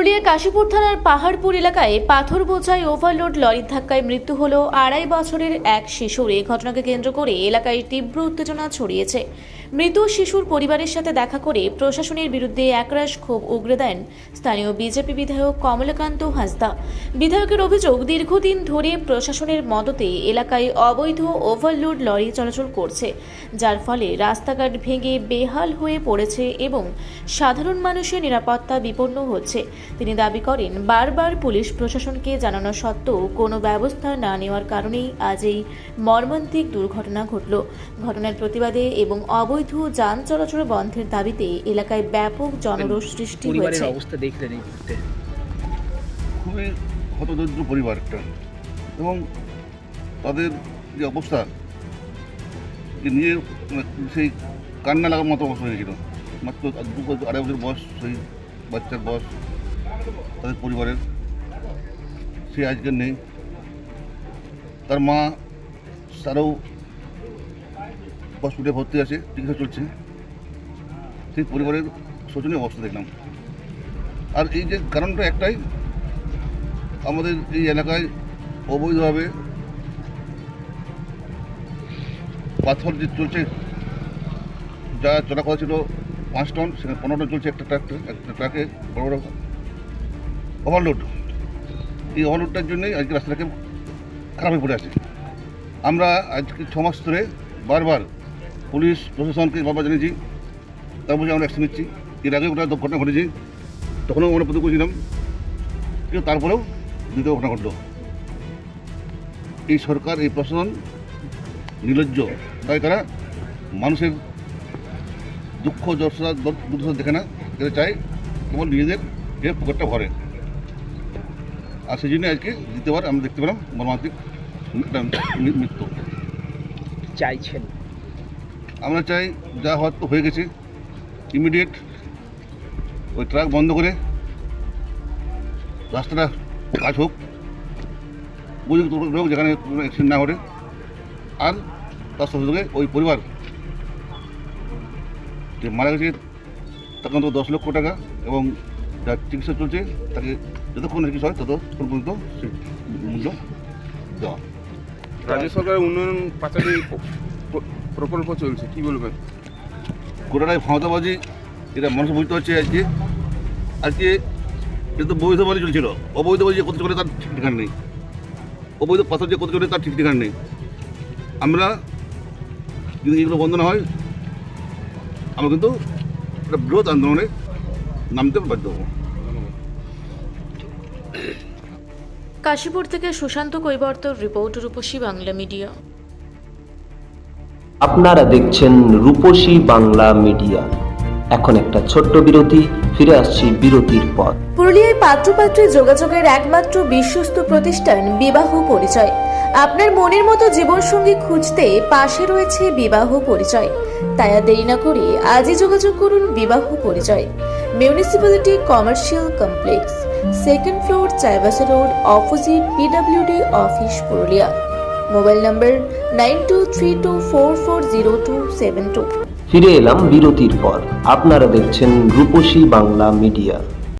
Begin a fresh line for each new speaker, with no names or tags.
পুরুলিয়ার কাশীপুর থানার পাহাড়পুর এলাকায় পাথর বোঝাই ওভারলোড লরির ধাক্কায় মৃত্যু হলো 2.5 বছরের এক শিশুর। এই ঘটনাকে কেন্দ্র করে এলাকায় তীব্র উত্তেজনা ছড়িয়েছে। মৃত শিশুর পরিবারের সাথে দেখা করে প্রশাসনের বিরুদ্ধে একরাশ ক্ষোভ উগরে দেন স্থানীয় বিজেপি বিধায়ক কমলাকান্ত হাঁসদা। বিধায়কের অভিযোগ, দীর্ঘদিন ধরে প্রশাসনের মদতে এলাকায় অবৈধ ওভারলোড লরি চলাচল করছে, যার ফলে রাস্তাঘাট ভেঙে বেহাল হয়ে পড়েছে এবং সাধারণ মানুষের নিরাপত্তা বিপন্ন হচ্ছে। তিনি দাবি করেন, বারবার পুলিশ প্রশাসনকে জানানো সত্ত্বেও কোনো ব্যবস্থা না নেওয়ার কারণেই আজ এই মর্মান্তিক দুর্ঘটনা ঘটল। ঘটনার প্রতিবাদে এবং অবৈধ যান চলাচল বন্ধের দাবিতে এলাকায় ব্যাপক জনরোষ সৃষ্টি হয়েছে।
অবস্থা দেখলেন এই মুহূর্তে
খুবই হতদরিদ্র পরিবার একটা, এবং তাদের যে অবস্থা নিয়ে সেই কান্না লাগার মতো অবস্থা হয়েছিল। মাত্র 2-2.5 বছর বয়স সেই বাচ্চার বয়স, তাদের পরিবারের সে আজকে নেই। তার মা তারও হসপিটালে ভর্তি আছে, চিকিৎসা চলছে। সেই পরিবারের শোচনীয় অবস্থা দেখলাম। আর এই যে কারণটা একটাই, আমাদের এই এলাকায় অবৈধভাবে পাথর যে চলছে, যা চলা কথা ছিল 5 টন, সেখানে 15 টন চলছে একটা ট্রাকে বড় বড় ওভারলোড। এই ওভারলোডটার জন্যই আজকে রাস্তাটাকে খারাপ হয়ে পড়ে আছে। আমরা আজকে 6 মাস ধরে বারবার পুলিশ প্রশাসনকে বারবার জানিয়েছি, তার মধ্যে আমরা অ্যাকশন নিচ্ছি। এর আগে ওটা ঘটনা ঘটেছে, তখনও আমরা প্রতিক্রিয়া করেছিলাম, কিন্তু তারপরেও দ্বিতীয় ঘটনা ঘটল। এই সরকার, এই প্রশাসন নির্লজ্জ, তাই তারা মানুষের দুঃখ দুর্দশা দেখে না, এরা চায় কেবল নিজেদের পকেটটা ভরে। আর সেই জন্য আজকে দ্বিতীয়বার আমরা দেখতে পেলাম মর্মান্তিক মৃত্যু।
চাইছেন?
আমরা চাই যা হওয়ার তো হয়ে গেছে, ইমিডিয়েট ওই ট্রাক বন্ধ করে রাস্তাটা কাজ হোক, উপযুক্ত হোক, যেখানে কোনো অ্যাক্সিডেন্ট না ঘটে। আর তার সাথে সঙ্গে ওই পরিবার যে মারা গেছে তাকে অন্তত 10 লক্ষ টাকা, এবং যার চিকিৎসা চলছে তাকে যতক্ষণ চিকিৎসা হয় ততক্ষণ পর্যন্ত মূল্য দেওয়া।
রাজ্য সরকারের উন্নয়ন পাঁচালী প্রকল্প চলছে, কি বলবেন?
গোটাটাই ক্ষমতাবাজি, এটা মানুষ বুঝতে পারছে। আজকে এটা তো বৈধবাজি চলছিল, অবৈধবাজি যে কত চলে তার ঠিক ঠিকানা নেই, অবৈধ পাথর যে কত চলে তার ঠিক ঠিকানা নেই। আমরা যদি এগুলো বন্ধ না হয়, আমরা কিন্তু একটা বৃহৎ আন্দোলনে নামতে বাধ্য হব।
কাশীপুর থেকে সুশান্ত কৈবর্তর রিপোর্ট, রূপসী বাংলা মিডিয়া।
আপনারা দেখছেন রূপসী বাংলা মিডিয়া। এখন একটা ছোট্ট বিরতি, ফিরে আসছি বিরতির পর।
পুরুলিয়ায় পাত্রপাত্রী যোগাযোগের একমাত্র বিশ্বস্ত প্রতিষ্ঠান বিবাহ পরিচয়। আপনার মনের মতো জীবনসঙ্গী খুঁজতে পাশে রয়েছে বিবাহ পরিচয়। তাই আর দেরি না করে আজই যোগাযোগ করুন বিবাহ পরিচয়। Municipality commercial complex, 2nd floor, Chaibasa road, opposite PWD office, Purulia. Mobile নম্বর 9232440272।
ফিরে এলাম বিরতির পর। আপনারা দেখছেন রূপসী বাংলা মিডিয়া।